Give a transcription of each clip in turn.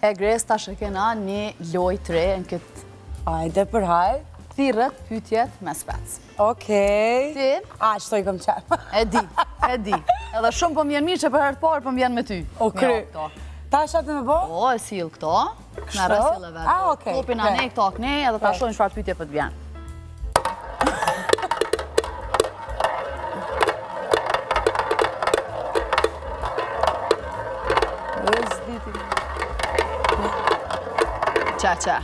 E Gres, tash e kena një lojë të re në këtë Hajde për hajde. thirrët pyetjet me spec. Okej. Ti? Shtoj kom qep. E di. Edhe shumë po më vjen mirë që për herë të parë po më vjen me ty. O kry. Ta shatë me bo? Po, e sill këto. Na rësill e vetë. Okej. Kopin anë këto akne, edhe ta shohim çfarë pyetje po të vjen. Qa.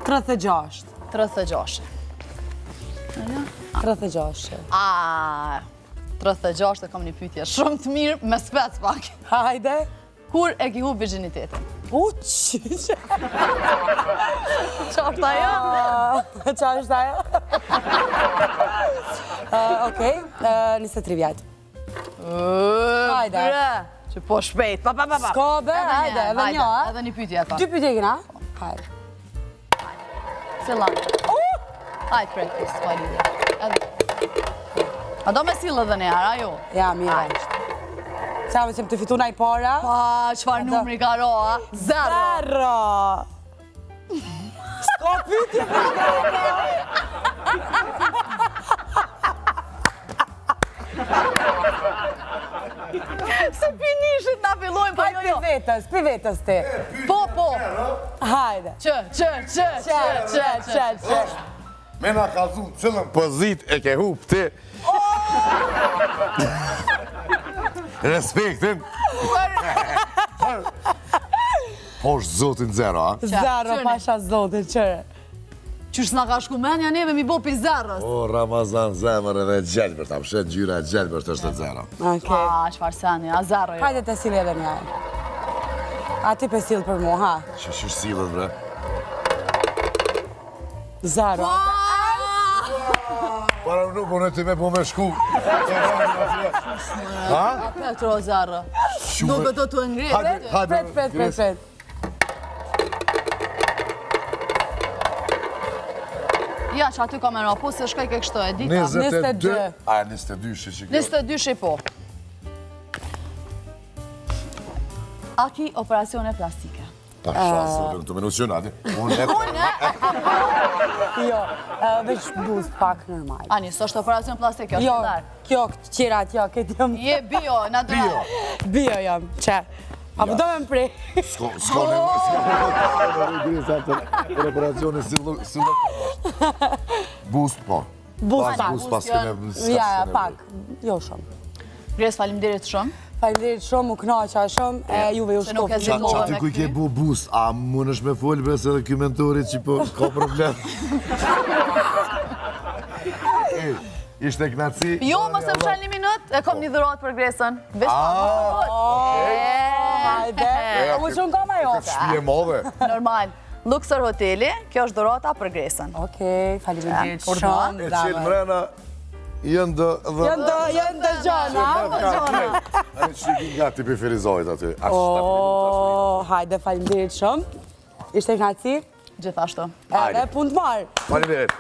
36. 36. 36. 36 e kam një pyetje shumë të mirë me spec pak. Hajde. Kur e ki hu virginitetin? Qysh. Qa është ajo? Qa është ajo? Okej, 23 vjetë. Hajde. Që po shpejt. Pa. S'ka be, hajde, edhe një, a? Edhe një pyetje pa. 2 pyetje kena? Hajde. Sillan. Hajde, practice, pa lidhje. A do me sillë edhe ne ara, jo? Ja, mirë. Sa me që më të fitu naj para? Pa, qëfar numri ka ro, a? 0. S'ka pyetje për Se pinishit na fillojnë, pa jo. Pi vetës ti. Po. Hajde. Që. Me na kalzu cëllën pozit e ke hup ti. Respektin. Po është zotin 0, a? 0, pasha zotin, qëre. Qysh s'na ka shku menja neve mi bo pi 0. O, Ramazan zemër edhe gjelbër, ta pëshet gjyra e gjelbër të është 0. Okej. Qfar seni, a 0 jo. Hajde të silë edhe njaj. A ti pe silë për mu, ha? Që silët, bre? 0. Para nuk po në ty me po me shku. Ha? Petro 0. Nuk do të ngritë. Pret. Ja, që aty kamera, po se shkaj ke kështu e dita. 22. A, 22 shi që kjo. 22 shi po. A ki operacione plastike? Ta shasë, në të mencionati. Unë e... Jo, veç buzë pak normal. Ani, së është operacion plastike, është Jo, të darë. kjo, qirat, jo, këtë jam... Je bio, në dërë. Bio jam, që. A po do me më prej. S'ka në për operacioni si boost, po. Boost pak. Ja, pak. Jo shumë. Gres, falimderit shumë. Falimderit shumë, u knaqa shumë, e juve ju shkofë. Qa ty kuj ke bu boost, a mund është me folë bes edhe kjo mentorit që po ka problem? Ishte knaci? Jo, mos e fshal një minut, e kom një dhurat për Gresën. Vesh pa, Hajde, më shumë kam ajo. Shpije modhe. normal. Luxor Hoteli, kjo është dhurata për Gresën. Okej, faleminderit shumë. E qenë mrena, jënë dë... Jënë dë gjona. A në që nga ti preferizojt aty. Hajde, faleminderit shumë. Ishte knaci. Gjithashtu. Edhe pun të marë. Faleminderit.